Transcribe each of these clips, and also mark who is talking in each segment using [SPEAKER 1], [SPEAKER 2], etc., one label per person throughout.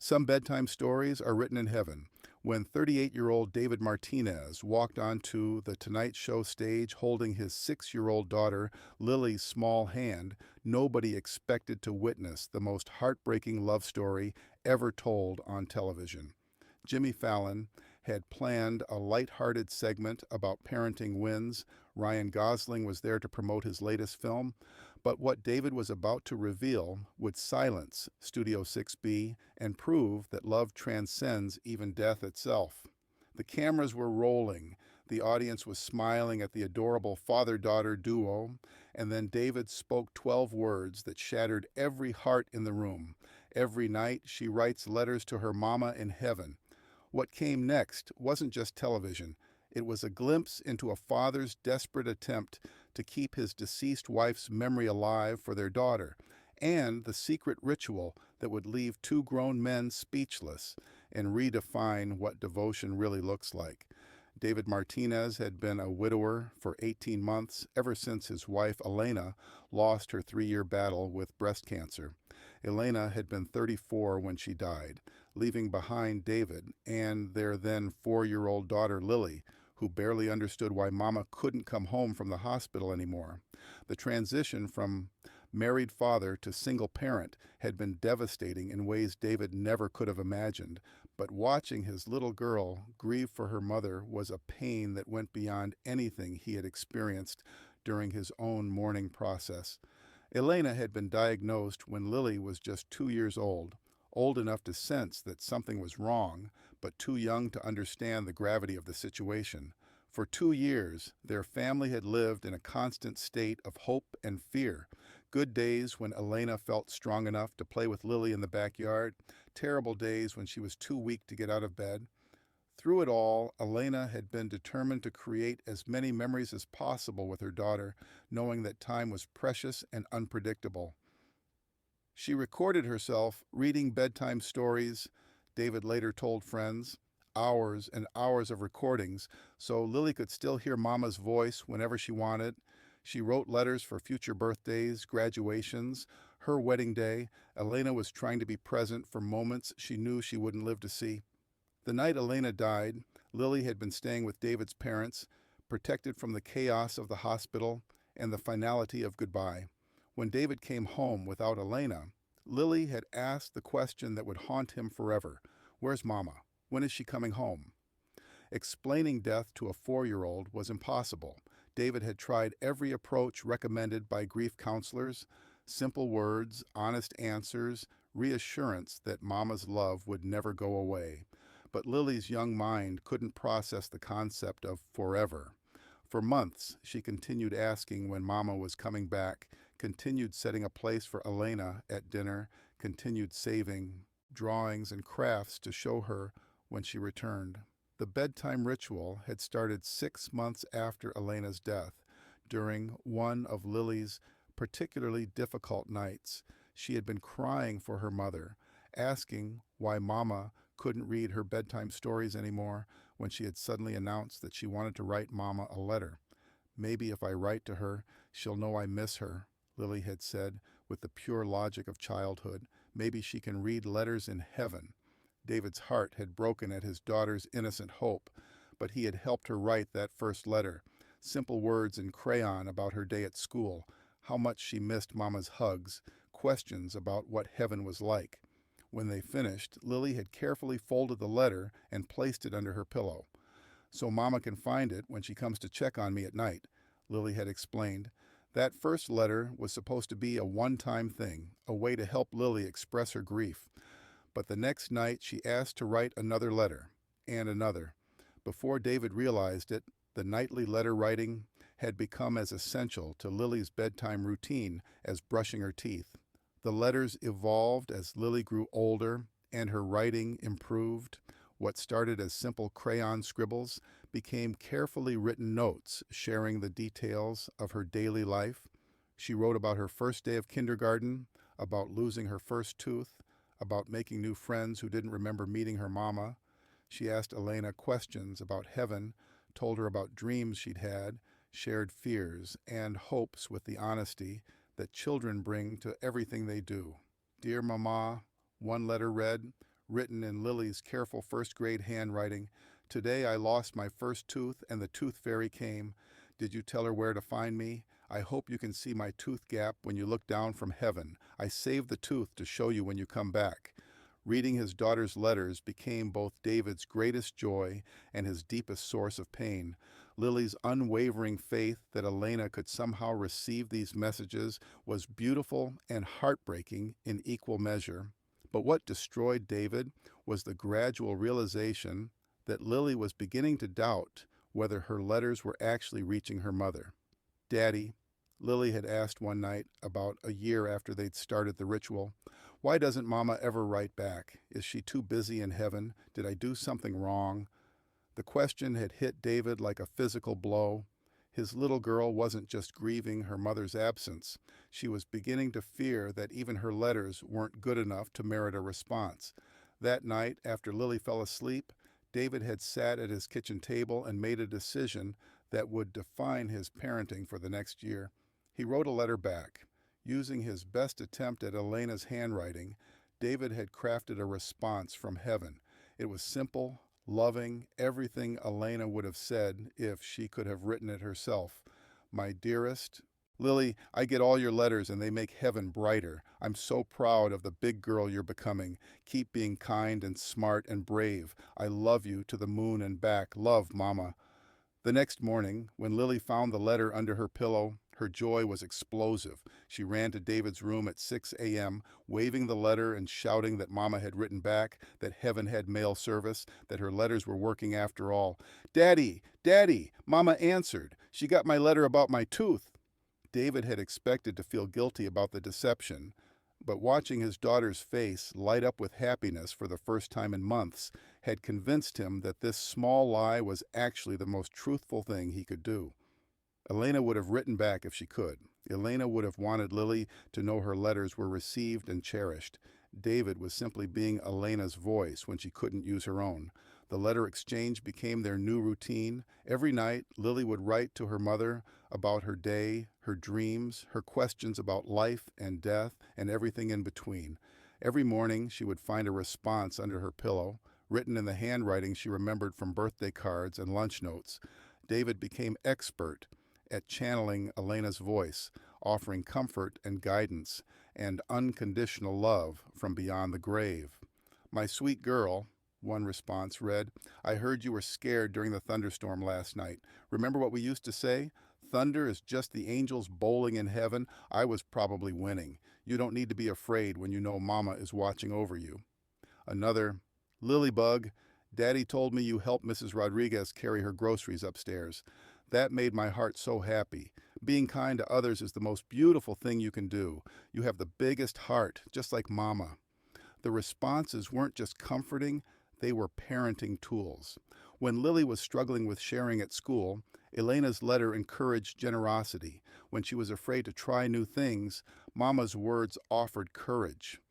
[SPEAKER 1] Some bedtime stories are written in heaven. When 38-year-old David Martinez walked onto the Tonight Show stage holding his 6-year-old daughter Lily's small hand, nobody expected to witness the most heartbreaking love story ever told on television. Jimmy Fallon had planned a light-hearted segment about parenting wins. Ryan Gosling was there to promote his latest film. But what David was about to reveal would silence Studio 6B and prove that love transcends even death itself. The cameras were rolling, the audience was smiling at the adorable father-daughter duo, and then David spoke 12 words that shattered every heart in the room. Every night she writes letters to her mama in heaven. What came next wasn't just television. It was a glimpse into a father's desperate attempt to keep his deceased wife's memory alive for their daughter, and the secret ritual that would leave two grown men speechless and redefine what devotion really looks like. David Martinez had been a widower for 18 months ever since his wife Elena lost her 3-year battle with breast cancer. Elena had been 34 when she died, leaving behind David and their then 4-year-old daughter Lily, who barely understood why Mama couldn't come home from the hospital anymore. The transition from married father to single parent had been devastating in ways David never could have imagined, but watching his little girl grieve for her mother was a pain that went beyond anything he had experienced during his own mourning process. Elena had been diagnosed when Lily was just 2 years old enough to sense that something was wrong, but too young to understand the gravity of the situation. For 2 years, their family had lived in a constant state of hope and fear. Good days when Elena felt strong enough to play with Lily in the backyard, terrible days when she was too weak to get out of bed. Through it all, Elena had been determined to create as many memories as possible with her daughter, knowing that time was precious and unpredictable. She recorded herself reading bedtime stories, David later told friends, hours and hours of recordings, so Lily could still hear Mama's voice whenever she wanted. She wrote letters for future birthdays, graduations, her wedding day. Elena was trying to be present for moments she knew she wouldn't live to see. The night Elena died, Lily had been staying with David's parents, protected from the chaos of the hospital and the finality of goodbye. When David came home without Elena, Lily had asked the question that would haunt him forever. Where's Mama? When is she coming home? Explaining death to a 4-year-old was impossible. David had tried every approach recommended by grief counselors: simple words, honest answers, reassurance that Mama's love would never go away. But Lily's young mind couldn't process the concept of forever. For months, she continued asking when Mama was coming back, continued setting a place for Elena at dinner, continued saving drawings and crafts to show her when she returned. The bedtime ritual had started 6 months after Elena's death. During one of Lily's particularly difficult nights, she had been crying for her mother, asking why Mama couldn't read her bedtime stories anymore when she had suddenly announced that she wanted to write Mama a letter. Maybe if I write to her, she'll know I miss her, Lily had said with the pure logic of childhood. Maybe she can read letters in heaven. David's heart had broken at his daughter's innocent hope, but he had helped her write that first letter. Simple words in crayon about her day at school, how much she missed Mama's hugs, questions about what heaven was like. When they finished, Lily had carefully folded the letter and placed it under her pillow. So Mama can find it when she comes to check on me at night, Lily had explained. That first letter was supposed to be a one-time thing, a way to help Lily express her grief. But the next night she asked to write another letter, and another. Before David realized it, the nightly letter writing had become as essential to Lily's bedtime routine as brushing her teeth. The letters evolved as Lily grew older and her writing improved. What started as simple crayon scribbles became carefully written notes sharing the details of her daily life. She wrote about her first day of kindergarten, about losing her first tooth, about making new friends who didn't remember meeting her mama. She asked Elena questions about heaven, told her about dreams she'd had, shared fears and hopes with the honesty that children bring to everything they do. Dear Mama, one letter read, written in Lily's careful first-grade handwriting. Today I lost my first tooth and the tooth fairy came. Did you tell her where to find me? I hope you can see my tooth gap when you look down from heaven. I saved the tooth to show you when you come back. Reading his daughter's letters became both David's greatest joy and his deepest source of pain. Lily's unwavering faith that Elena could somehow receive these messages was beautiful and heartbreaking in equal measure. But what destroyed David was the gradual realization that Lily was beginning to doubt whether her letters were actually reaching her mother. "Daddy," Lily had asked one night about a year after they'd started the ritual, "why doesn't Mama ever write back? Is she too busy in heaven? Did I do something wrong?" The question had hit David like a physical blow. His little girl wasn't just grieving her mother's absence. She was beginning to fear that even her letters weren't good enough to merit a response. That night, after Lily fell asleep, David had sat at his kitchen table and made a decision that would define his parenting for the next year. He wrote a letter back. Using his best attempt at Elena's handwriting, David had crafted a response from heaven. It was simple, loving, everything Elena would have said if she could have written it herself. "My dearest Lily, I get all your letters and they make heaven brighter. I'm so proud of the big girl you're becoming. Keep being kind and smart and brave. I love you to the moon and back. Love, Mama." The next morning, when Lily found the letter under her pillow, her joy was explosive. She ran to David's room at 6 a.m., waving the letter and shouting that Mama had written back, that heaven had mail service, that her letters were working after all. "Daddy! Daddy! Mama answered. She got my letter about my tooth." David had expected to feel guilty about the deception, but watching his daughter's face light up with happiness for the first time in months had convinced him that this small lie was actually the most truthful thing he could do. Elena would have written back if she could. Elena would have wanted Lily to know her letters were received and cherished. David was simply being Elena's voice when she couldn't use her own. The letter exchange became their new routine. Every night, Lily would write to her mother about her day, her dreams, her questions about life and death, and everything in between. Every morning, she would find a response under her pillow, written in the handwriting she remembered from birthday cards and lunch notes. David became expert at channeling Elena's voice, offering comfort and guidance and unconditional love from beyond the grave. "My sweet girl," one response read, "I heard you were scared during the thunderstorm last night. Remember what we used to say? Thunder is just the angels bowling in heaven. I was probably winning. You don't need to be afraid when you know Mama is watching over you." Another, "Lilybug, Daddy told me you helped Mrs. Rodriguez carry her groceries upstairs. That made my heart so happy. Being kind to others is the most beautiful thing you can do. You have the biggest heart, just like Mama." The responses weren't just comforting, they were parenting tools. When Lily was struggling with sharing at school, Elena's letter encouraged generosity. When she was afraid to try new things, Mama's words offered courage.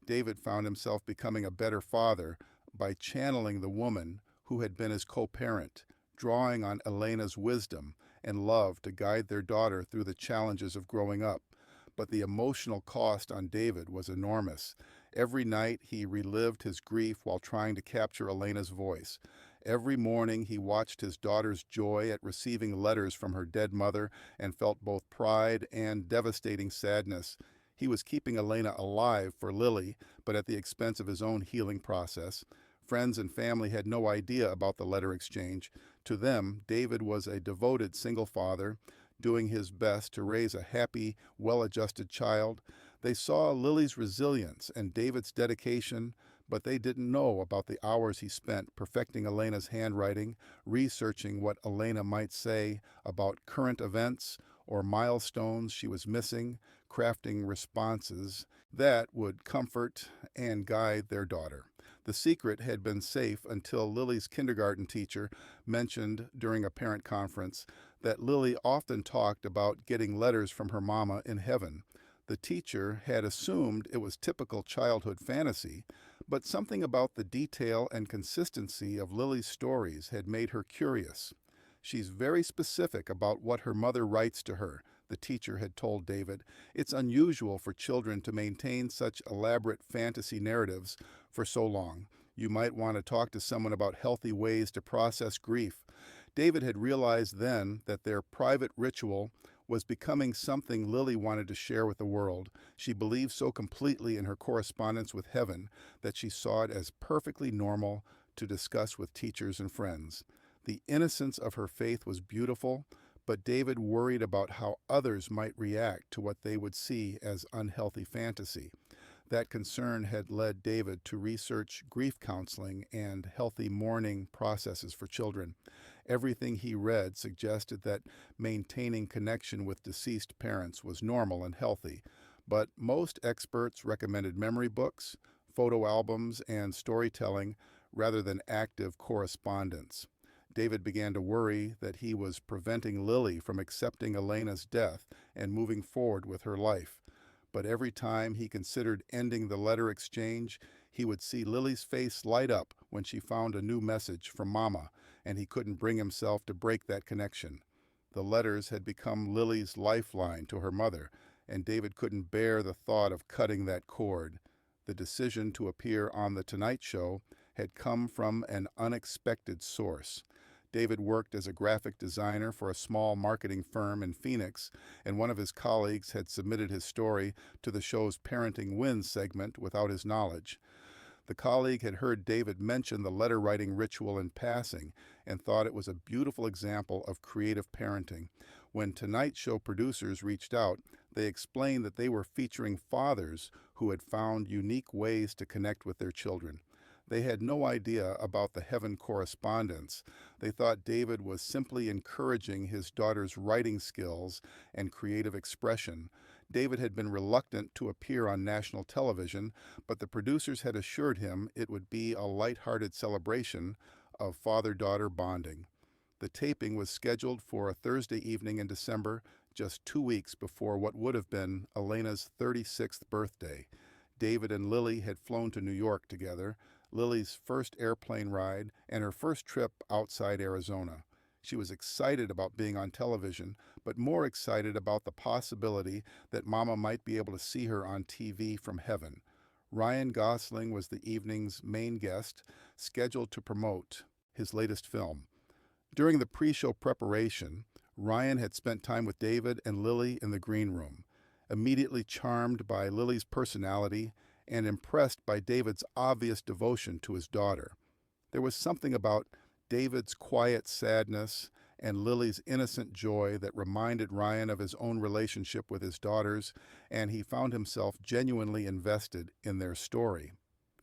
[SPEAKER 1] David found himself becoming a better father by channeling the woman who had been his co-parent, drawing on Elena's wisdom and love to guide their daughter through the challenges of growing up. But the emotional cost on David was enormous. Every night he relived his grief while trying to capture Elena's voice. Every morning he watched his daughter's joy at receiving letters from her dead mother and felt both pride and devastating sadness. He was keeping Elena alive for Lily, but at the expense of his own healing process. Friends and family had no idea about the letter exchange. To them, David was a devoted single father, doing his best to raise a happy, well-adjusted child. They saw Lily's resilience and David's dedication, but they didn't know about the hours he spent perfecting Elena's handwriting, researching what Elena might say about current events or milestones she was missing, crafting responses that would comfort and guide their daughter. The secret had been safe until Lily's kindergarten teacher mentioned during a parent conference that Lily often talked about getting letters from her mama in heaven. The teacher had assumed it was typical childhood fantasy, but something about the detail and consistency of Lily's stories had made her curious. She's very specific about what her mother writes to her, The teacher had told David, "It's unusual for children to maintain such elaborate fantasy narratives for so long. You might want to talk to someone about healthy ways to process grief." David had realized then that their private ritual was becoming something Lily wanted to share with the world. She believed so completely in her correspondence with heaven that she saw it as perfectly normal to discuss with teachers and friends. The innocence of her faith was beautiful, but David worried about how others might react to what they would see as unhealthy fantasy. That concern had led David to research grief counseling and healthy mourning processes for children. Everything he read suggested that maintaining connection with deceased parents was normal and healthy, but most experts recommended memory books, photo albums, and storytelling rather than active correspondence. David began to worry that he was preventing Lily from accepting Elena's death and moving forward with her life. But every time he considered ending the letter exchange, he would see Lily's face light up when she found a new message from Mama, and he couldn't bring himself to break that connection. The letters had become Lily's lifeline to her mother, and David couldn't bear the thought of cutting that cord. The decision to appear on The Tonight Show had come from an unexpected source. David worked as a graphic designer for a small marketing firm in Phoenix, and one of his colleagues had submitted his story to the show's Parenting Wins segment without his knowledge. The colleague had heard David mention the letter-writing ritual in passing and thought it was a beautiful example of creative parenting. When Tonight Show producers reached out, they explained that they were featuring fathers who had found unique ways to connect with their children. They had no idea about the heaven correspondence. They thought David was simply encouraging his daughter's writing skills and creative expression. David had been reluctant to appear on national television, but the producers had assured him it would be a light-hearted celebration of father-daughter bonding. The taping was scheduled for a Thursday evening in December, just 2 weeks before what would have been Elena's 36th birthday. David and Lily had flown to New York together, Lily's first airplane ride, and her first trip outside Arizona. She was excited about being on television, but more excited about the possibility that Mama might be able to see her on TV from heaven. Ryan Gosling was the evening's main guest, scheduled to promote his latest film. During the pre-show preparation, Ryan had spent time with David and Lily in the green room. Immediately charmed by Lily's personality and impressed by David's obvious devotion to his daughter. There was something about David's quiet sadness and Lily's innocent joy that reminded Ryan of his own relationship with his daughters, and he found himself genuinely invested in their story.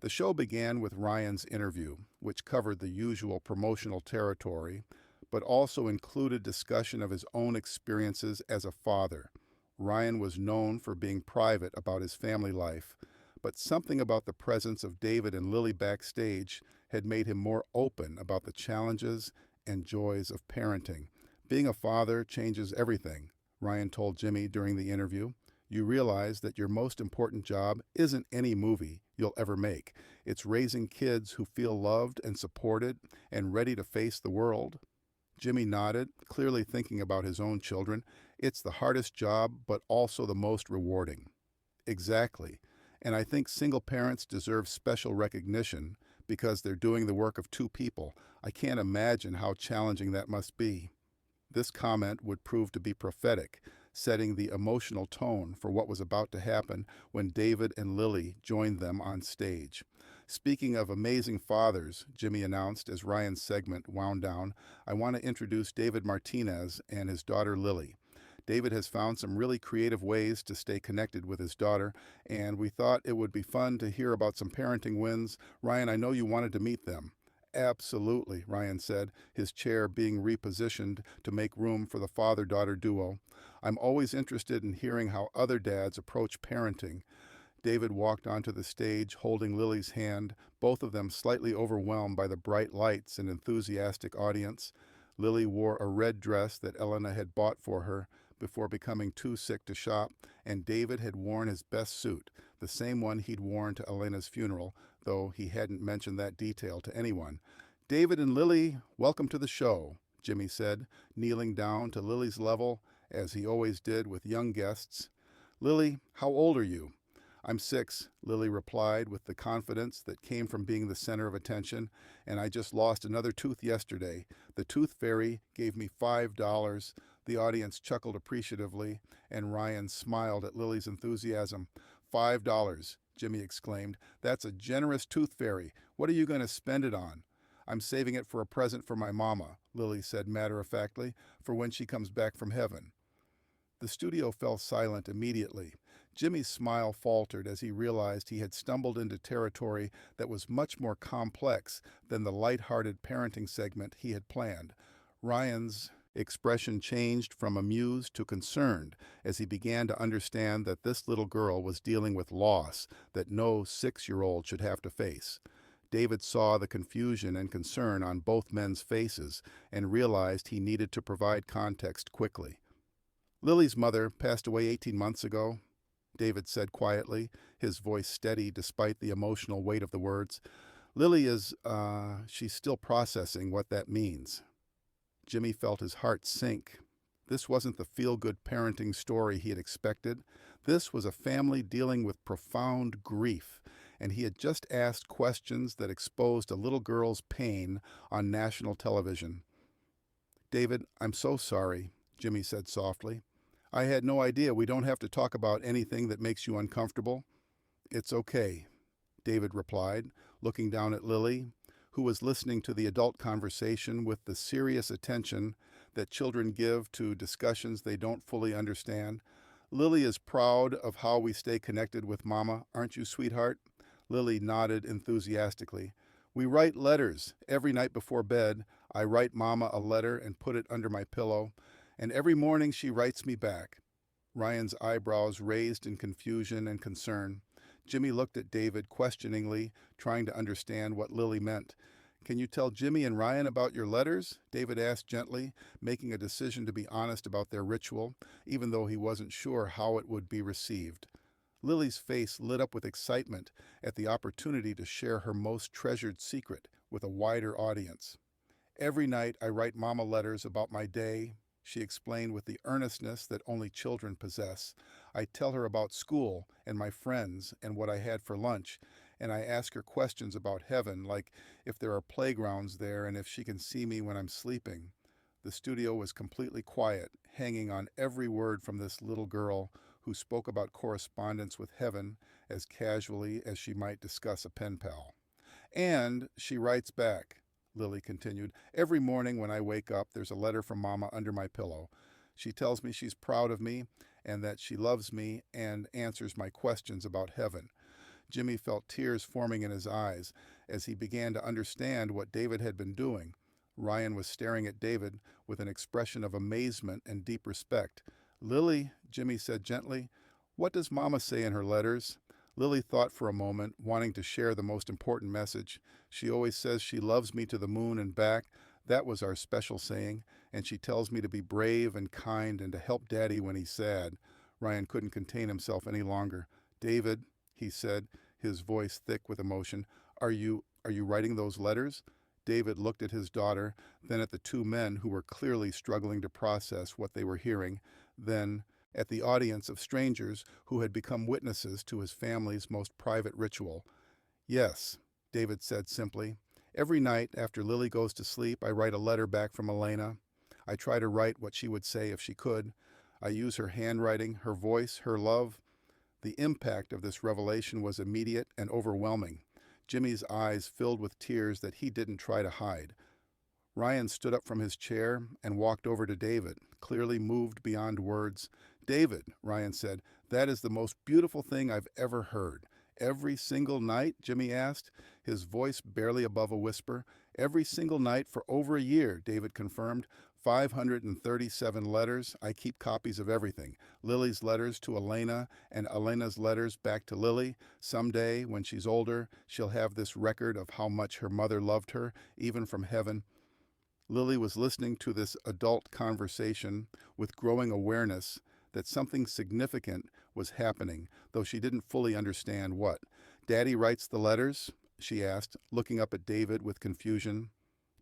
[SPEAKER 1] The show began with Ryan's interview, which covered the usual promotional territory, but also included discussion of his own experiences as a father. Ryan was known for being private about his family life, but something about the presence of David and Lily backstage had made him more open about the challenges and joys of parenting. "Being a father changes everything," Ryan told Jimmy during the interview. "You realize that your most important job isn't any movie you'll ever make. It's raising kids who feel loved and supported and ready to face the world." Jimmy nodded, clearly thinking about his own children. "It's the hardest job, but also the most rewarding." Exactly. And I think single parents deserve special recognition because they're doing the work of two people. I can't imagine how challenging that must be. This comment would prove to be prophetic, setting the emotional tone for what was about to happen when David and Lily joined them on stage. "Speaking of amazing fathers," Jimmy announced as Ryan's segment wound down, "I want to introduce David Martinez and his daughter Lily. David has found some really creative ways to stay connected with his daughter, and we thought it would be fun to hear about some parenting wins. Ryan, I know you wanted to meet them." "Absolutely," Ryan said, his chair being repositioned to make room for the father-daughter duo. "I'm always interested in hearing how other dads approach parenting." David walked onto the stage holding Lily's hand, both of them slightly overwhelmed by the bright lights and enthusiastic audience. Lily wore a red dress that Elena had bought for her before becoming too sick to shop, and David had worn his best suit, the same one he'd worn to Elena's funeral, though he hadn't mentioned that detail to anyone. "David and Lily, welcome to the show," Jimmy said, kneeling down to Lily's level as he always did with young guests. "Lily, how old are you?" "I'm 6," Lily replied with the confidence that came from being the center of attention, "and I just lost another tooth yesterday. The tooth fairy gave me $5. The audience chuckled appreciatively, and Ryan smiled at Lily's enthusiasm. $5, Jimmy exclaimed. "That's a generous tooth fairy. What are you going to spend it on?" "I'm saving it for a present for my mama," Lily said matter-of-factly, "for when she comes back from heaven." The studio fell silent immediately. Jimmy's smile faltered as he realized he had stumbled into territory that was much more complex than the light-hearted parenting segment he had planned. Ryan's expression changed from amused to concerned as he began to understand that this little girl was dealing with loss that no 6-year-old should have to face. David saw the confusion and concern on both men's faces and realized he needed to provide context quickly. "Lily's mother passed away 18 months ago," David said quietly, his voice steady despite the emotional weight of the words. "Lily she's still processing what that means." Jimmy felt his heart sink. This wasn't the feel-good parenting story he had expected. This was a family dealing with profound grief, and he had just asked questions that exposed a little girl's pain on national television. "David, I'm so sorry," Jimmy said softly. "I had no idea. We don't have to talk about anything that makes you uncomfortable." "It's okay," David replied, looking down at Lily, who was listening to the adult conversation with the serious attention that children give to discussions they don't fully understand. "Lily is proud of how we stay connected with Mama, aren't you, sweetheart?" Lily nodded enthusiastically. "We write letters. Every night before bed, I write Mama a letter and put it under my pillow, and every morning she writes me back." Ryan's eyebrows raised in confusion and concern. Jimmy looked at David questioningly, trying to understand what Lily meant. "Can you tell Jimmy and Ryan about your letters?" David asked gently, making a decision to be honest about their ritual, even though he wasn't sure how it would be received. Lily's face lit up with excitement at the opportunity to share her most treasured secret with a wider audience. "Every night I write Mama letters about my day," she explained with the earnestness that only children possess. "I tell her about school and my friends and what I had for lunch, and I ask her questions about heaven, like if there are playgrounds there and if she can see me when I'm sleeping." The studio was completely quiet, hanging on every word from this little girl who spoke about correspondence with heaven as casually as she might discuss a pen pal. "And she writes back," Lily continued. "Every morning when I wake up, there's a letter from Mama under my pillow. She tells me she's proud of me and that she loves me and answers my questions about heaven." Jimmy felt tears forming in his eyes as he began to understand what David had been doing. Ryan was staring at David with an expression of amazement and deep respect. "Lily," Jimmy said gently, "what does Mama say in her letters?" Lily thought for a moment, wanting to share the most important message. "She always says she loves me to the moon and back. That was our special saying. And she tells me to be brave and kind and to help Daddy when he's sad." Ryan couldn't contain himself any longer. "David," he said, his voice thick with emotion, Are you writing those letters?" David looked at his daughter, then at the two men who were clearly struggling to process what they were hearing, then at the audience of strangers who had become witnesses to his family's most private ritual. "Yes," David said simply. "Every night after Lily goes to sleep, I write a letter back from Elena. I try to write what she would say if she could. I use her handwriting, her voice, her love." The impact of this revelation was immediate and overwhelming. Jimmy's eyes filled with tears that he didn't try to hide. Ryan stood up from his chair and walked over to David, clearly moved beyond words. "David," Ryan said, "that is the most beautiful thing I've ever heard." "Every single night?" Jimmy asked, his voice barely above a whisper. "Every single night for over a year," David confirmed. 537 letters. I keep copies of everything. Lily's letters to Elena and Elena's letters back to Lily. Someday, when she's older, she'll have this record of how much her mother loved her, even from heaven. Lily was listening to this adult conversation with growing awareness that something significant was happening, though she didn't fully understand what. "Daddy writes the letters?" she asked, looking up at David with confusion.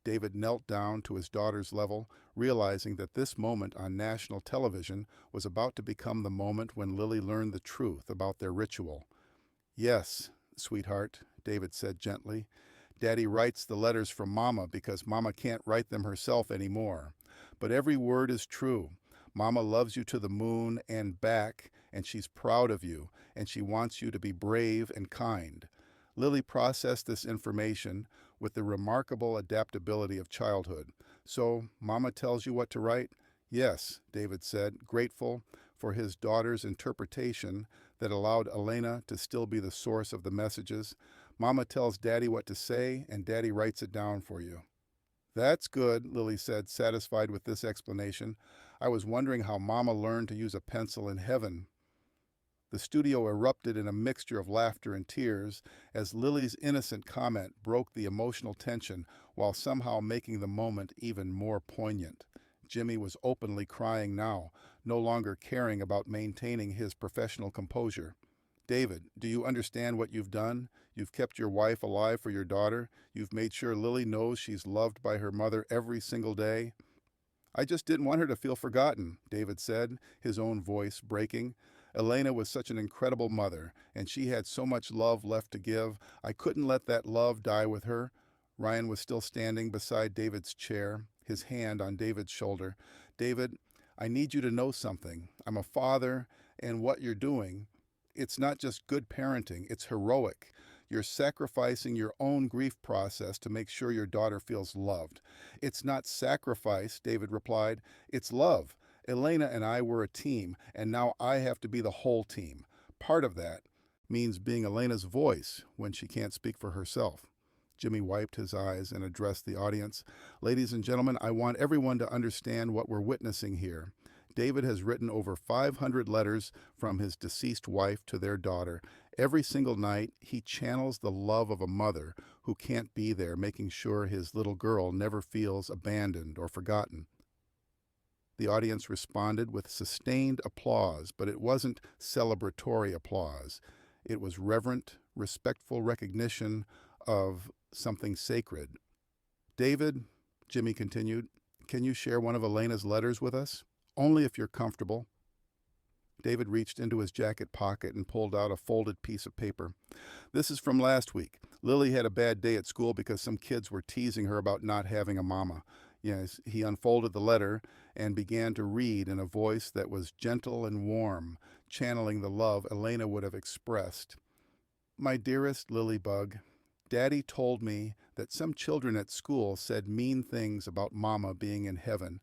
[SPEAKER 1] David knelt down to his daughter's level, realizing that this moment on national television was about to become the moment when Lily learned the truth about their ritual. "Yes, sweetheart," David said gently. "Daddy writes the letters from Mama because Mama can't write them herself anymore. But every word is true. Mama loves you to the moon and back, and she's proud of you, and she wants you to be brave and kind." Lily processed this information with the remarkable adaptability of childhood. "So, Mama tells you what to write?" "Yes," David said, grateful for his daughter's interpretation that allowed Elena to still be the source of the messages. "Mama tells Daddy what to say, and Daddy writes it down for you." "That's good," Lily said, satisfied with this explanation. "I was wondering how Mama learned to use a pencil in heaven." The studio erupted in a mixture of laughter and tears as Lily's innocent comment broke the emotional tension while somehow making the moment even more poignant. Jimmy was openly crying now, no longer caring about maintaining his professional composure. "David, do you understand what you've done? You've kept your wife alive for your daughter. You've made sure Lily knows she's loved by her mother every single day." "I just didn't want her to feel forgotten," David said, his own voice breaking. "Elena was such an incredible mother, and she had so much love left to give. I couldn't let that love die with her." Ryan was still standing beside David's chair, his hand on David's shoulder. "David, I need you to know something. I'm a father, and what you're doing, it's not just good parenting, it's heroic. You're sacrificing your own grief process to make sure your daughter feels loved." "It's not sacrifice," David replied. "It's love. Elena and I were a team, and now I have to be the whole team. Part of that means being Elena's voice when she can't speak for herself." Jimmy wiped his eyes and addressed the audience. "Ladies and gentlemen, I want everyone to understand what we're witnessing here. David has written over 500 letters from his deceased wife to their daughter. Every single night, he channels the love of a mother who can't be there, making sure his little girl never feels abandoned or forgotten." The audience responded with sustained applause, but it wasn't celebratory applause. It was reverent, respectful recognition of something sacred. "David," Jimmy continued, "can you share one of Elena's letters with us? Only if you're comfortable." David reached into his jacket pocket and pulled out a folded piece of paper. "This is from last week. Lily had a bad day at school because some kids were teasing her about not having a mama." Yes, he unfolded the letter and began to read in a voice that was gentle and warm, channeling the love Elena would have expressed. "My dearest Lily Bug, Daddy told me that some children at school said mean things about Mama being in heaven.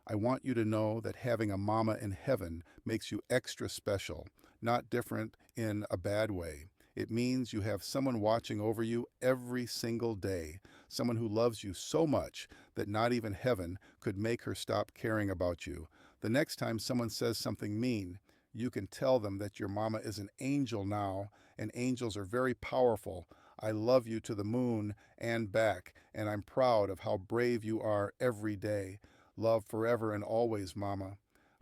[SPEAKER 1] I want you to know that having a Mama in heaven makes you extra special, not different in a bad way. It means you have someone watching over you every single day, someone who loves you so much that not even heaven could make her stop caring about you. The next time someone says something mean, you can tell them that your Mama is an angel now, and angels are very powerful. I love you to the moon and back, and I'm proud of how brave you are every day. Love forever and always, Mama."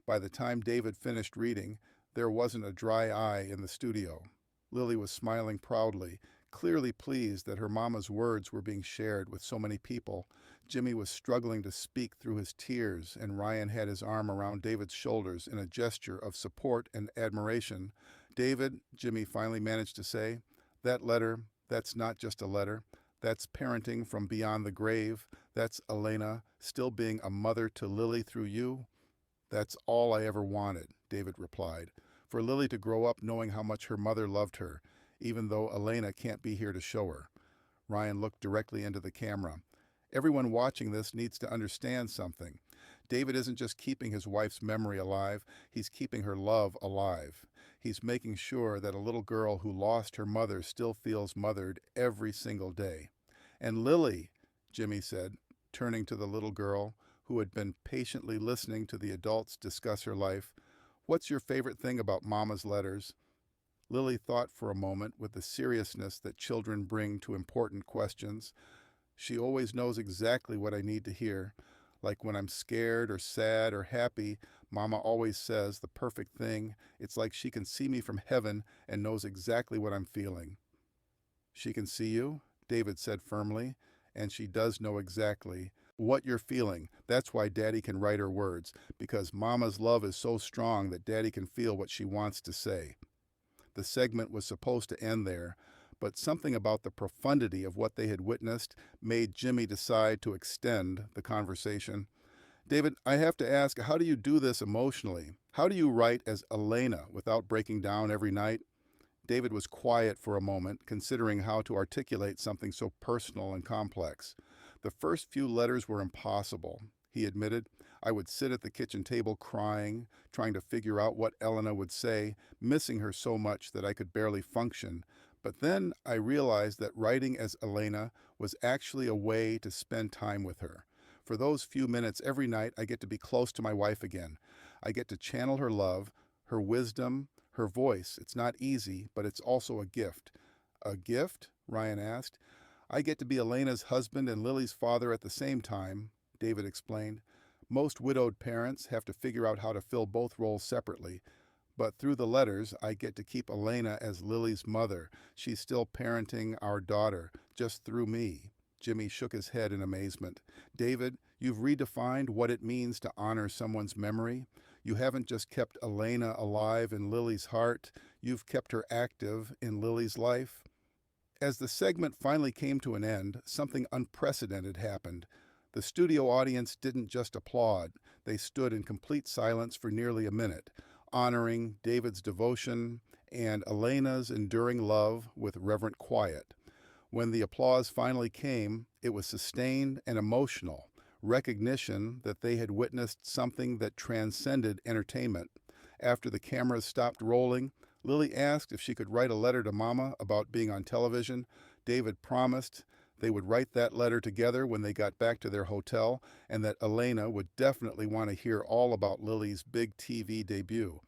[SPEAKER 1] By the time David finished reading, there wasn't a dry eye in the studio. Lily was smiling proudly, clearly pleased that her mama's words were being shared with so many people. Jimmy was struggling to speak through his tears, and Ryan had his arm around David's shoulders in a gesture of support and admiration. "David," Jimmy finally managed to say, "that letter, that's not just a letter. That's parenting from beyond the grave. That's Elena still being a mother to Lily through you." "That's all I ever wanted," David replied. "For Lily to grow up knowing how much her mother loved her, even though Elena can't be here to show her." Ryan looked directly into the camera. "Everyone watching this needs to understand something. David isn't just keeping his wife's memory alive, he's keeping her love alive. He's making sure that a little girl who lost her mother still feels mothered every single day." "And Lily," Jimmy said, turning to the little girl, who had been patiently listening to the adults discuss her life, "what's your favorite thing about Mama's letters?" Lily thought for a moment with the seriousness that children bring to important questions. "She always knows exactly what I need to hear. Like when I'm scared or sad or happy, Mama always says the perfect thing. It's like she can see me from heaven and knows exactly what I'm feeling." "She can see you?" David said firmly. and she does know exactly what you're feeling. That's why Daddy can write her words, because Mama's love is so strong that Daddy can feel what she wants to say. The segment was supposed to end there, but something about the profundity of what they had witnessed made Jimmy decide to extend the conversation. David, I have to ask, how do you do this emotionally? How do you write as Elena without breaking down every night? David was quiet for a moment, considering how to articulate something so personal and complex. The first few letters were impossible, he admitted. I would sit at the kitchen table crying, trying to figure out what Elena would say, missing her so much that I could barely function. But then I realized that writing as Elena was actually a way to spend time with her. For those few minutes every night, I get to be close to my wife again. I get to channel her love, her wisdom, her voice. It's not easy, but it's also a gift. A gift? Ryan asked. I get to be Elena's husband and Lily's father at the same time, David explained. Most widowed parents have to figure out how to fill both roles separately. But through the letters, I get to keep Elena as Lily's mother. She's still parenting our daughter, just through me. Jimmy shook his head in amazement. David, you've redefined what it means to honor someone's memory. You haven't just kept Elena alive in Lily's heart, you've kept her active in Lily's life. As the segment finally came to an end, something unprecedented happened. The studio audience didn't just applaud, they stood in complete silence for nearly a minute, honoring David's devotion and Elena's enduring love with reverent quiet. When the applause finally came, it was sustained and emotional, recognition that they had witnessed something that transcended entertainment. After the cameras stopped rolling, Lily asked if she could write a letter to Mama about being on television. David promised they would write that letter together when they got back to their hotel, and that Elena would definitely want to hear all about Lily's big TV debut.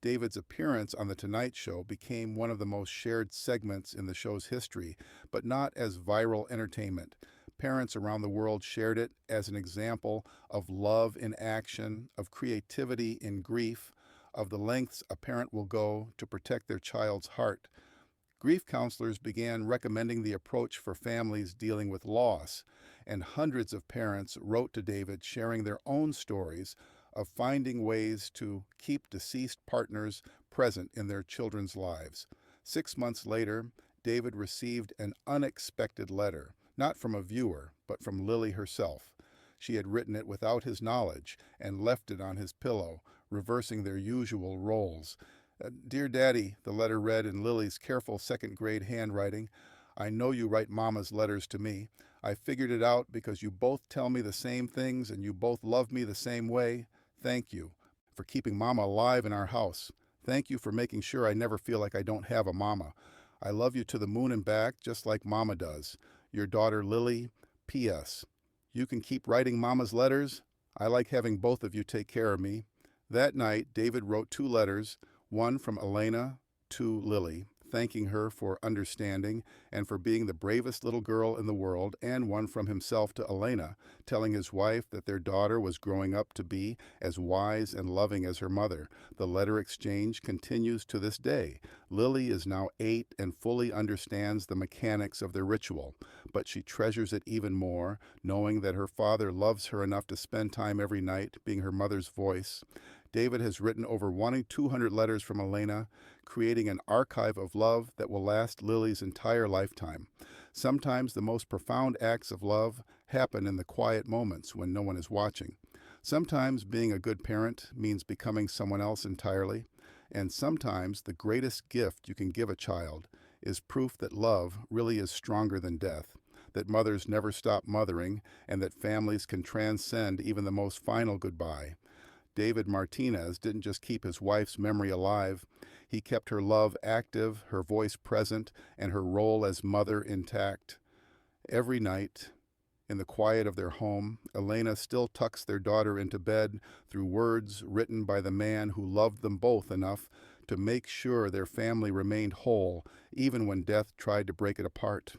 [SPEAKER 1] David's appearance on The Tonight Show became one of the most shared segments in the show's history, but not as viral entertainment. Parents around the world shared it as an example of love in action, of creativity in grief, of the lengths a parent will go to protect their child's heart. Grief counselors began recommending the approach for families dealing with loss, and hundreds of parents wrote to David sharing their own stories of finding ways to keep deceased partners present in their children's lives. 6 months later, David received an unexpected letter, not from a viewer, but from Lily herself. She had written it without his knowledge and left it on his pillow, reversing their usual roles. Dear Daddy, the letter read in Lily's careful second-grade handwriting, I know you write Mama's letters to me. I figured it out because you both tell me the same things and you both love me the same way. Thank you for keeping Mama alive in our house. Thank you for making sure I never feel like I don't have a Mama. I love you to the moon and back, just like Mama does. Your daughter, Lily. P.S. You can keep writing Mama's letters. I like having both of you take care of me. That night, David wrote 2 letters, one from Elena to Lily, thanking her for understanding and for being the bravest little girl in the world, and one from himself to Elena, telling his wife that their daughter was growing up to be as wise and loving as her mother. The letter exchange continues to this day. Lily is now 8 and fully understands the mechanics of the ritual, but she treasures it even more, knowing that her father loves her enough to spend time every night being her mother's voice. David has written over 200 letters from Elena, creating an archive of love that will last Lily's entire lifetime. Sometimes the most profound acts of love happen in the quiet moments when no one is watching. Sometimes being a good parent means becoming someone else entirely, and sometimes the greatest gift you can give a child is proof that love really is stronger than death, that mothers never stop mothering, and that families can transcend even the most final goodbye. David Martinez didn't just keep his wife's memory alive, he kept her love active, her voice present, and her role as mother intact. Every night, in the quiet of their home, Elena still tucks their daughter into bed through words written by the man who loved them both enough to make sure their family remained whole, even when death tried to break it apart.